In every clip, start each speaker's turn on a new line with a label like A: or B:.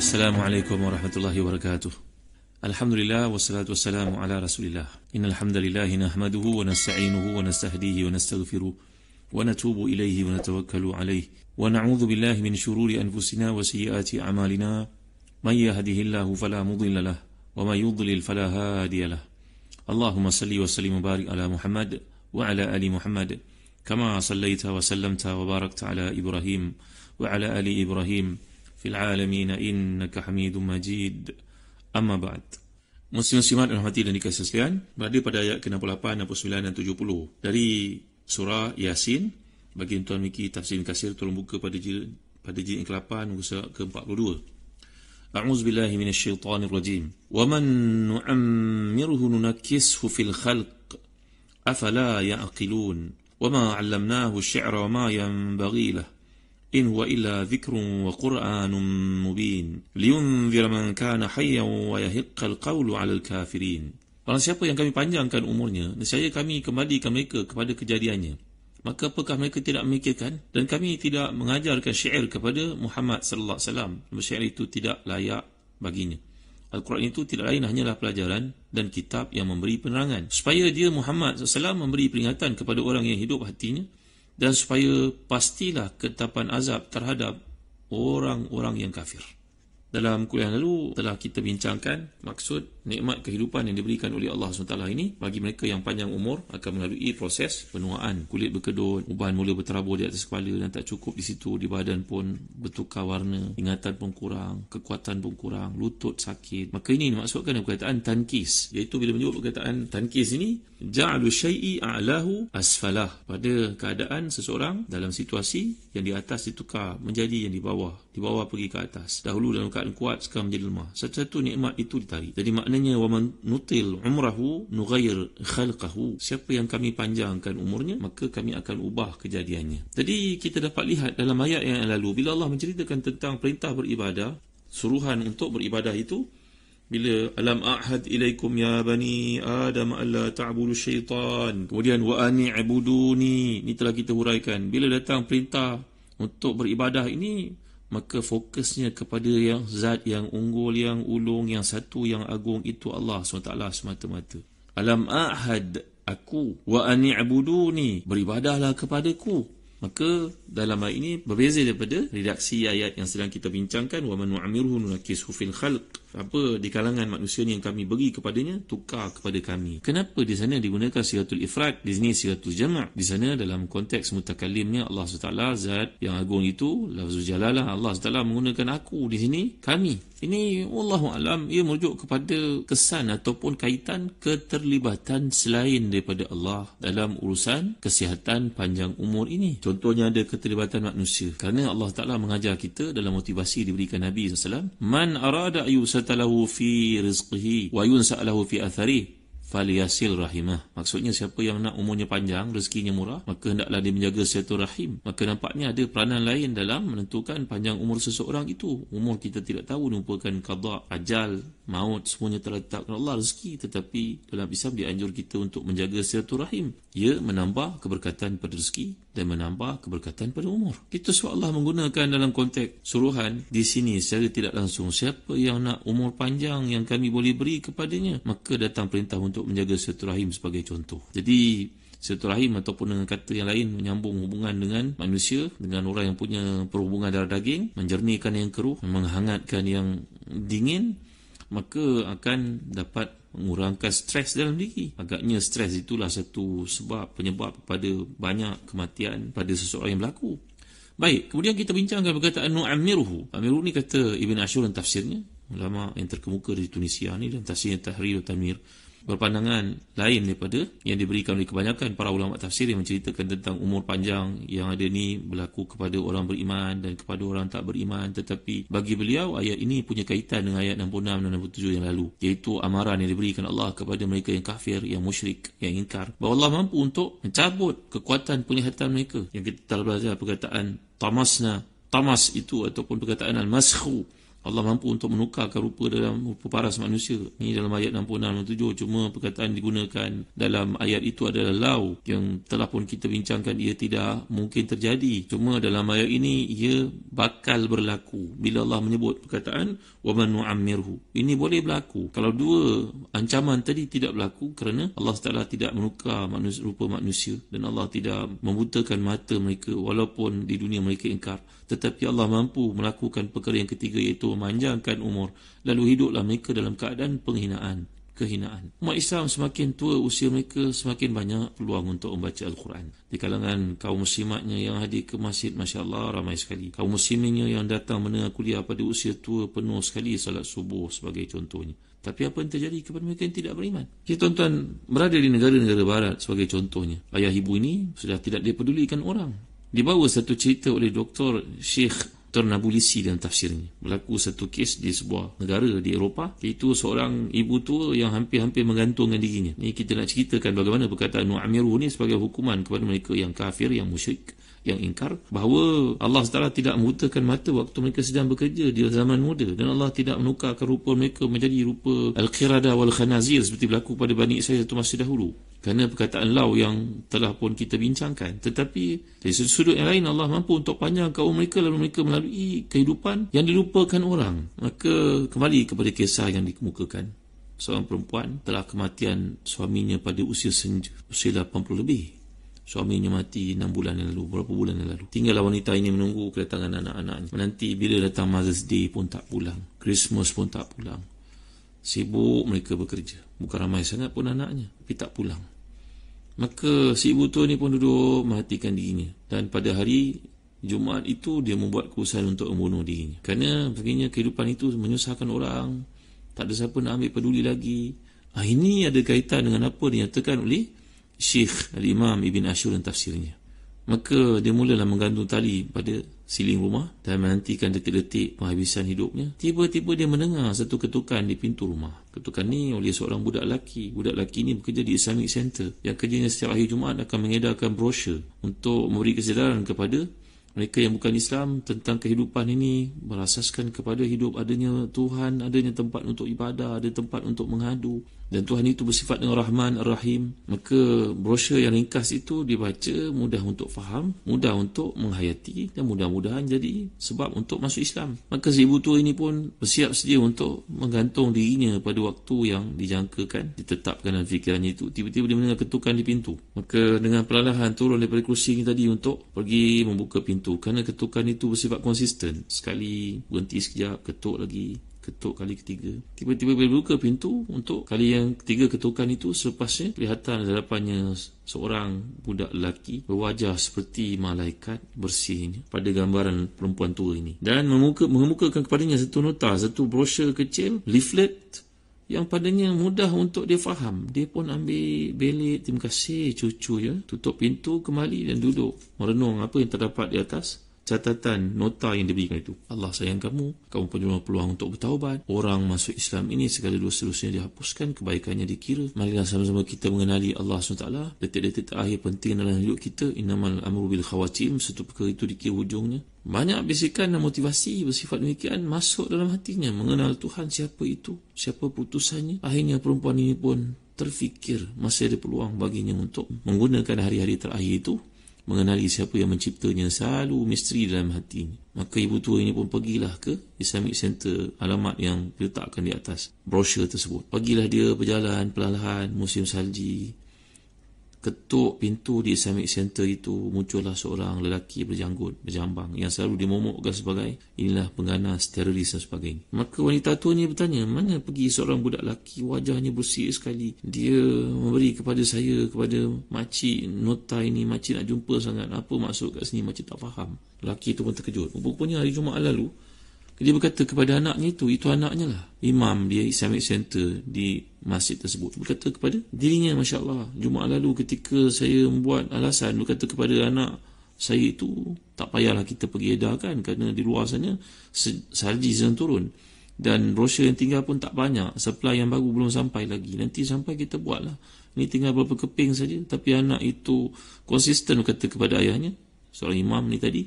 A: Assalamualaikum warahmatullahi wabarakatuh. Alhamdulillah wassalatu wassalamu ala Rasulillah. Innal hamdalillah nahmaduhu wa nasta'inuhu wa nastahdihi wa nastaghfiruh wa natubu ilayhi wa natawakkalu alayhi wa na'udzu billahi min shururi anfusina wa sayyiati a'malina. May yahdihillahu fala mudilla lahu wa may yudlil fala hadiya lahu. Allahumma salli wa sallim wa barik ala Muhammad wa ala ali Muhammad kama sallaita wa sallamta wa barakta ala Ibrahim wa ala ali Ibrahim fil alamin innaka Hamidum Majid. Amma ba'd. Muslim-muslimat dan rahmati dan dikasihi sekalian, berada pada ayat ke-68, 69 dan 70 dari surah Yasin. Bagi tuan Miki tafsir kasir, tolong buka pada jilid ke-8 muka surat ke-42. A'udzu billahi minasyaitonir rajim. Wa man nu'ammirhu nunakkishu fil khalq afala ya'qilun. Wa ma 'allamnahu asy-syi'ra wa ma yanbaghi lahu. إن هو إلا ذكر وقرآن مبين لينذر من كان حيا ويحق القول على الكافرين. Barang siapa yang kami panjangkan umurnya, nescaya kami kembalikan mereka kepada kejadiannya. Maka apakah mereka tidak memikirkan? Dan kami tidak mengajarkan syair kepada Muhammad sallallahu alaihi wasallam. Syair itu tidak layak baginya. Al-Quran itu tidak lain hanyalah pelajaran dan kitab yang memberi penerangan, supaya dia Muhammad sallallahu alaihi wasallam memberi peringatan kepada orang yang hidup hatinya, dan supaya pastilah ketetapan azab terhadap orang-orang yang kafir. Dalam kuliah lalu telah kita bincangkan maksud nikmat kehidupan yang diberikan oleh Allah SWT ini. Bagi mereka yang panjang umur akan melalui proses penuaan. Kulit berkedut, uban mula berterabur di atas kepala dan tak cukup di situ, di badan pun bertukar warna, ingatan pun kurang, kekuatan pun kurang, lutut sakit. Maka ini dimaksudkan dengan perkataan tankis, iaitu bila menyebut perkataan tankis ini, ja'alu syai'i a'lahu asfalah, pada keadaan seseorang dalam situasi yang di atas ditukar menjadi yang di bawah pergi ke atas. Dahulu dalam keadaan kuat, sekarang menjadi lemah. Satu-satu nikmat itu ditarik. Jadi maknanya wa man nutil umrahu nughayyir khalqahu. Siapa yang kami panjangkan umurnya, maka kami akan ubah kejadiannya. Jadi kita dapat lihat dalam ayat yang lalu, bila Allah menceritakan tentang perintah beribadah, suruhan untuk beribadah itu, bila alam a'had ilaikum ya bani adam alla ta'budu syaitan, kemudian wa ani ibuduni, ini telah kita huraikan. Bila datang perintah untuk beribadah ini, maka fokusnya kepada yang zat yang unggul, yang ulung, yang satu, yang agung, itu Allah SWT semata-mata. Alam a'had, aku, wa ani ibuduni, beribadahlah kepadaku. Maka dalam ayat ini berbeza daripada redaksi ayat yang sedang kita bincangkan, wa man nu'ammirhu nunakkishu fil khalq. Apa di kalangan manusia ni yang kami beri kepadanya, tukar kepada kami. Kenapa di sana digunakan sigatul ifrad, di sini sigatul jama'? Di sana dalam konteks mutakallimnya Allah SWT zat yang agung itu, lafzul jalalah, Allah SWT menggunakan aku, di sini kami. Ini wallahu alam, ia merujuk kepada kesan ataupun kaitan keterlibatan selain daripada Allah dalam urusan kesihatan panjang umur ini. Contohnya ada keterlibatan manusia, kerana Allah Ta'ala mengajar kita dalam motivasi diberikan Nabi SAW, man arada ayusatalahu fi rizqihi wa yunsa'alahu fi athari faliyasil rahimah. Maksudnya siapa yang nak umurnya panjang, rezekinya murah, maka hendaklah dia menjaga silaturahim. Maka nampaknya ada peranan lain dalam menentukan panjang umur seseorang itu. Umur kita tidak tahu, merupakan qada, ajal, maut, semuanya telah ditetapkan Allah, rezeki. Tetapi dalam Islam dianjur kita untuk menjaga silaturahim. Ia menambah keberkatan pada rezeki dan menambah keberkatan pada umur. Itu sebab Allah menggunakan dalam konteks suruhan di sini secara tidak langsung, siapa yang nak umur panjang yang kami boleh beri kepadanya, maka datang perintah untuk menjaga silaturahim sebagai contoh. Jadi silaturahim ataupun dengan kata yang lain, menyambung hubungan dengan manusia, dengan orang yang punya perhubungan darah daging, menjernihkan yang keruh, menghangatkan yang dingin, maka akan dapat mengurangkan stres dalam diri. Agaknya stres itulah satu sebab penyebab kepada banyak kematian pada seseorang yang berlaku. Baik, kemudian kita bincangkan perkataan nu'ammiruhu. Amiru ni kata Ibn Ashur dan tafsirnya, ulama yang terkemuka dari Tunisia ni, dan tafsirnya Tahrir dan Tanwir, berpandangan lain daripada yang diberikan oleh kebanyakan para ulama tafsir yang menceritakan tentang umur panjang yang ada ni berlaku kepada orang beriman dan kepada orang tak beriman. Tetapi bagi beliau ayat ini punya kaitan dengan ayat 66 dan 67 yang lalu, iaitu amaran yang diberikan Allah kepada mereka yang kafir, yang musyrik, yang ingkar, bahawa Allah mampu untuk mencabut kekuatan penglihatan mereka. Yang kita telah belajar perkataan tamasna, tamas itu ataupun perkataan al-maskhu, Allah mampu untuk menukarkan rupa dalam rupa paras manusia. Ini dalam ayat 66-67. Cuma perkataan digunakan dalam ayat itu adalah lau, yang telah pun kita bincangkan ia tidak mungkin terjadi. Cuma dalam ayat ini ia bakal berlaku. Bila Allah menyebut perkataan wa man nu'ammirhu, ini boleh berlaku. Kalau dua ancaman tadi tidak berlaku kerana Allah Taala tidak menukar rupa manusia dan Allah tidak membutakan mata mereka walaupun di dunia mereka ingkar. Tetapi Allah mampu melakukan perkara yang ketiga, iaitu memanjangkan umur, lalu hiduplah mereka dalam keadaan kehinaan. Umat Islam semakin tua usia mereka, semakin banyak peluang untuk membaca Al-Quran. Di kalangan kaum muslimatnya yang hadir ke masjid, Masya Allah ramai sekali. Kaum musliminnya yang datang mendengar kuliah pada usia tua penuh sekali salat subuh sebagai contohnya. Tapi apa yang terjadi kepada mereka yang tidak beriman? Kita tuan-tuan berada di negara-negara barat sebagai contohnya. Ayah ibu ini sudah tidak dipedulikan orang. Dibawa satu cerita oleh Dr. Sheikh Nabulsi dalam tafsirnya. Berlaku satu kes di sebuah negara di Eropah, iaitu seorang ibu tua yang hampir-hampir menggantungkan dirinya. Ini kita nak ceritakan bagaimana perkataan nu'amiru ni sebagai hukuman kepada mereka yang kafir, yang musyrik, yang ingkar, bahawa Allah SWT tidak membutakan mata waktu mereka sedang bekerja di zaman muda, dan Allah tidak menukarkan rupa mereka menjadi rupa al-qirada wal khanazir seperti berlaku pada Bani Israil satu masa dahulu. Kerana perkataan lau yang telah pun kita bincangkan. Tetapi dari sudut yang lain, Allah mampu untuk panjangkan umur mereka, lalu mereka melalui kehidupan yang dilupakan orang. Maka kembali kepada kisah yang dikemukakan. Seorang perempuan telah kematian suaminya pada usia senja, usia 80 lebih. Suaminya mati 6 bulan yang lalu, berapa bulan yang lalu. Tinggallah wanita ini menunggu kedatangan anak-anaknya. Menanti bila datang Mother's Day pun tak pulang, Christmas pun tak pulang. Sibuk mereka bekerja. Bukan ramai sangat pun anaknya, tapi tak pulang. Maka si ibu tua ni pun duduk matikan dirinya. Dan pada hari Jumaat itu dia membuat keputusan untuk membunuh dirinya. Kerana baginya kehidupan itu menyusahkan orang, tak ada siapa nak ambil peduli lagi. Ini ada kaitan dengan apa dinyatakan oleh Syekh Al-Imam Ibn Ashur dan tafsirnya. Maka dia mulalah menggantung tali pada siling rumah dan menantikan detik-detik penghabisan hidupnya. Tiba-tiba dia mendengar satu ketukan di pintu rumah. Ketukan ni oleh seorang budak lelaki. Budak lelaki ni bekerja di Islamic Center, yang kerjanya setiap akhir Jumaat akan mengedarkan brosur untuk memberi kesedaran kepada mereka yang bukan Islam tentang kehidupan ini, berasaskan kepada hidup adanya Tuhan, adanya tempat untuk ibadah, ada tempat untuk mengadu, dan Tuhan itu bersifat dengan Rahman Ar-Rahim. Maka brosur yang ringkas itu dibaca, mudah untuk faham, mudah untuk menghayati, dan mudah-mudahan jadi sebab untuk masuk Islam. Maka si ibu tua ini pun bersiap sedia untuk menggantung dirinya pada waktu yang dijangkakan, ditetapkan dalam fikirannya itu. Tiba-tiba dia mendengar ketukan di pintu. Maka dengan perlahan turun daripada kursi ini tadi untuk pergi membuka pintu. Kerana ketukan itu bersifat konsisten. Sekali berhenti sekejap, ketuk lagi, ketuk kali ketiga. Tiba-tiba bila buka pintu untuk kali yang ketiga ketukan itu, selepasnya kelihatan di hadapannya seorang budak lelaki berwajah seperti malaikat bersihnya pada gambaran perempuan tua ini, dan mengemukakan kepadanya satu nota, satu brosur kecil, leaflet yang padanya mudah untuk dia faham. Dia pun ambil belit, terima kasih cucu ya, tutup pintu kembali dan duduk merenung apa yang terdapat di atas catatan nota yang diberikan itu. Allah sayang kamu, kamu punya peluang untuk bertaubat. Orang masuk Islam ini segala dosa-dosanya dihapuskan, kebaikannya dikira. Marilah sama-sama kita mengenali Allah SWT. Detik-detik terakhir penting dalam hidup kita. Innamal amru bil khawatim, satu perkara itu dikira hujungnya. Banyak bisikan dan motivasi bersifat demikian masuk dalam hatinya, mengenal Tuhan, siapa itu, siapa putusannya. Akhirnya perempuan ini pun terfikir masih ada peluang baginya untuk menggunakan hari-hari terakhir itu mengenali siapa yang menciptanya. Selalu misteri dalam hatinya. Maka ibu tua ini pun pergilah ke Islamic Center, alamat yang diletakkan di atas brosur tersebut. Pergilah dia berjalan perlahan, musim salji. Ketuk pintu di Islamic Center itu, muncullah seorang lelaki berjanggut, berjambang, yang selalu dimomokkan sebagai inilah pengganas teroris dan sebagainya. Maka wanita tua ni bertanya, mana pergi seorang budak lelaki, wajahnya bersih sekali. Dia memberi kepada saya, kepada makcik, nota ini. Makcik nak jumpa sangat. Apa maksud kat sini? Makcik tak faham. Lelaki itu pun terkejut. Rupanya hari Jumaat lalu dia berkata kepada anaknya itu anaknya lah, imam dia Islamic Center di masjid tersebut, berkata kepada dirinya, Masya Allah, Jumaat lalu ketika saya membuat alasan, berkata kepada anak saya itu, tak payahlah kita pergi edarkan kerana di luar sana salji sedang turun dan brosur yang tinggal pun tak banyak, supply yang baru belum sampai lagi, nanti sampai kita buatlah, ini tinggal beberapa keping saja. Tapi anak itu konsisten berkata kepada ayahnya, seorang imam ni tadi,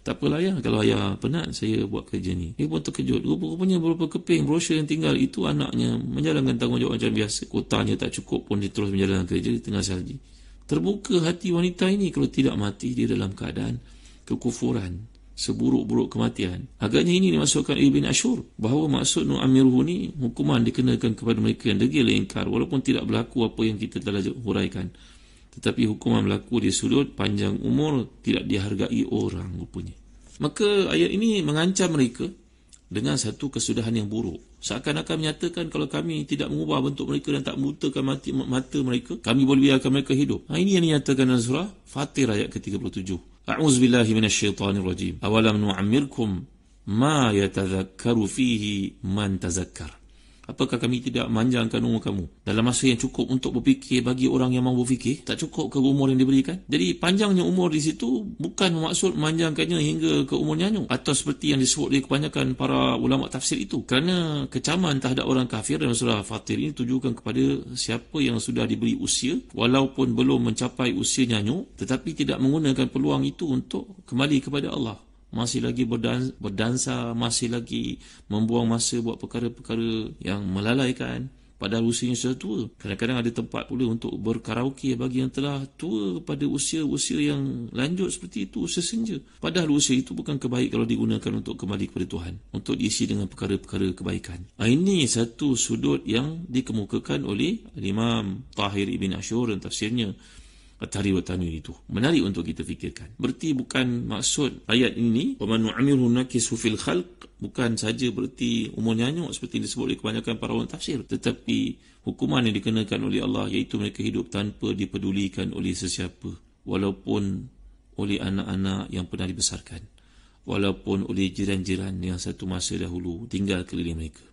A: Tak apalah ayah, kalau ayah penat saya buat kerja ni. Dia pun terkejut. Rupanya beberapa keping brosur yang tinggal itu anaknya menjalankan tanggungjawab macam biasa. Kotanya tak cukup pun dia terus menjalankan kerja di tengah salji. Terbuka hati wanita ini kalau tidak mati dia dalam keadaan kekufuran, seburuk-buruk kematian. Agaknya ini dimasukkan Ibn Ashur, bahawa maksud nu'amiruhu ni hukuman dikenakan kepada mereka yang degil ingkar, walaupun tidak berlaku apa yang kita telah huraikan. Tetapi hukuman berlaku di sudut panjang umur tidak dihargai orang rupanya. Maka ayat ini mengancam mereka dengan satu kesudahan yang buruk. Seakan-akan menyatakan kalau kami tidak mengubah bentuk mereka dan tak membutakan mata mereka, kami boleh biarkan mereka hidup. Ini yang dinyatakan dalam surah Fatir ayat ke-37. A'udzubillahi minasyaitanirrajim. Awalam nu'ammirkum ma yatadhakkaru fihi man tazakkar. Apakah kami tidak memanjangkan umur kamu dalam masa yang cukup untuk berfikir bagi orang yang mahu berfikir? Tak cukup ke umur yang diberikan? Jadi panjangnya umur di situ bukan bermaksud memanjangkannya hingga ke umur nyanyuk, atau seperti yang disebut oleh kebanyakan para ulama tafsir itu. Kerana kecaman terhadap orang kafir dalam surah Fatir ini tujukan kepada siapa yang sudah diberi usia walaupun belum mencapai usia nyanyuk, tetapi tidak menggunakan peluang itu untuk kembali kepada Allah. Masih lagi berdansa, masih lagi membuang masa buat perkara-perkara yang melalaikan, padahal usianya sudah tua. Kadang-kadang ada tempat pula untuk berkaraoke bagi yang telah tua pada usia-usia yang lanjut seperti itu, usia senja. Padahal usia itu bukan kebaik kalau digunakan untuk kembali kepada Tuhan, untuk diisi dengan perkara-perkara kebaikan. Ini satu sudut yang dikemukakan oleh Imam Tahir Ibn Ashur dan tafsirnya At-Tahrir wa Tanwir itu. Menarik untuk kita fikirkan. Berarti bukan maksud ayat ini wa man nu'ammirhu nakisu fil khalq, bukan saja berarti umur nyanyuk seperti disebut oleh kebanyakan para ulama tafsir, tetapi hukuman yang dikenakan oleh Allah iaitu mereka hidup tanpa dipedulikan oleh sesiapa, walaupun oleh anak-anak yang pernah dibesarkan, walaupun oleh jiran-jiran yang satu masa dahulu tinggal keliling mereka.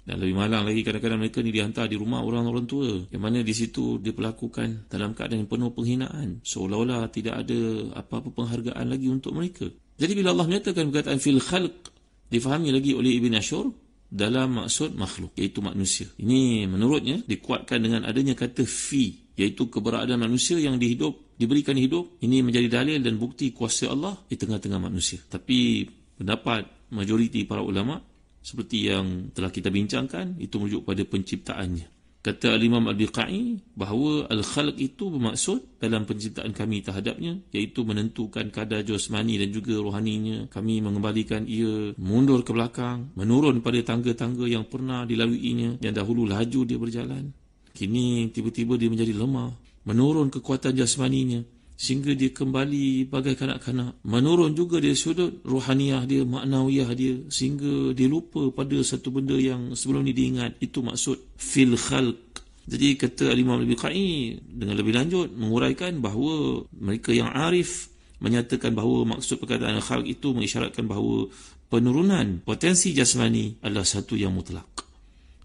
A: Dan lebih malang lagi, kadang-kadang mereka ni dihantar di rumah orang-orang tua, yang mana di situ diperlakukan dalam keadaan yang penuh penghinaan, seolah-olah tidak ada apa-apa penghargaan lagi untuk mereka. Jadi bila Allah menyatakan perkataan fil khalq, difahami lagi oleh Ibn Ashur dalam maksud makhluk, iaitu manusia. Ini menurutnya dikuatkan dengan adanya kata fi, iaitu keberadaan manusia yang diberikan hidup. Ini menjadi dalil dan bukti kuasa Allah di tengah-tengah manusia. Tapi pendapat majoriti para ulama seperti yang telah kita bincangkan, itu merujuk pada penciptaannya. Kata Al-Imam Al-Biqai bahawa Al-Khalq itu bermaksud dalam penciptaan kami terhadapnya, iaitu menentukan kadar jasmani dan juga rohaninya. Kami mengembalikan ia mundur ke belakang, menurun pada tangga-tangga yang pernah dilaluinya, yang dahulu laju dia berjalan. Kini tiba-tiba dia menjadi lemah, menurun kekuatan jasmaninya sehingga dia kembali bagai kanak-kanak. Menurun juga dari sudut rohaniah dia, maknawiyah dia, sehingga dia lupa pada satu benda yang sebelum ni diingat. Itu maksud fil khalq. Jadi kata Al-Imam Al-Biqai dengan lebih lanjut menguraikan bahawa mereka yang arif menyatakan bahawa maksud perkataan khalq itu mengisyaratkan bahawa penurunan potensi jasmani adalah satu yang mutlak,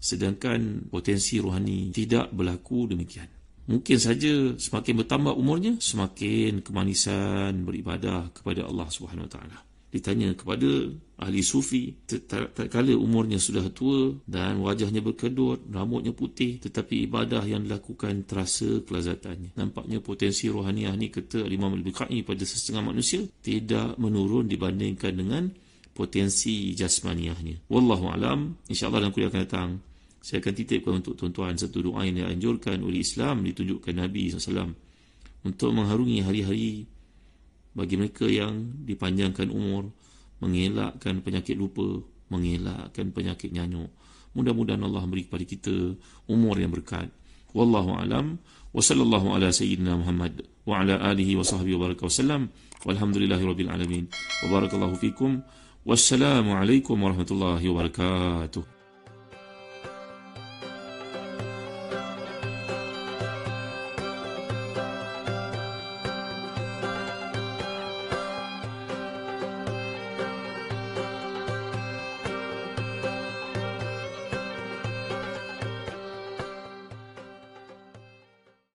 A: sedangkan potensi rohani tidak berlaku demikian. Mungkin saja semakin bertambah umurnya, semakin kemanisan beribadah kepada Allah SWT. Ditanya kepada ahli sufi, tatkala umurnya sudah tua dan wajahnya berkedut, rambutnya putih, tetapi ibadah yang dilakukan terasa kelazatannya. Nampaknya potensi rohaniah ni, kata Imam Al-Biqai, pada setengah manusia tidak menurun dibandingkan dengan potensi jasmaniahnya. Wallahu alam. InsyaAllah dalam kuliah akan datang saya akan titipkan untuk tuan-tuan satu doa yang dianjurkan oleh Islam, ditunjukkan Nabi SAW untuk mengharungi hari-hari bagi mereka yang dipanjangkan umur, mengelakkan penyakit lupa, mengelakkan penyakit nyanyuk. Mudah-mudahan Allah beri kepada kita umur yang berkat. Wallahu alam. Wa sallallahu ala sayyidina Muhammad wa ala alihi wa sahbihi wa baraka wasallam. Walhamdulillahi rabbil alamin. Wa barakallahu fikum. Wassalamu alaikum warahmatullahi wabarakatuh.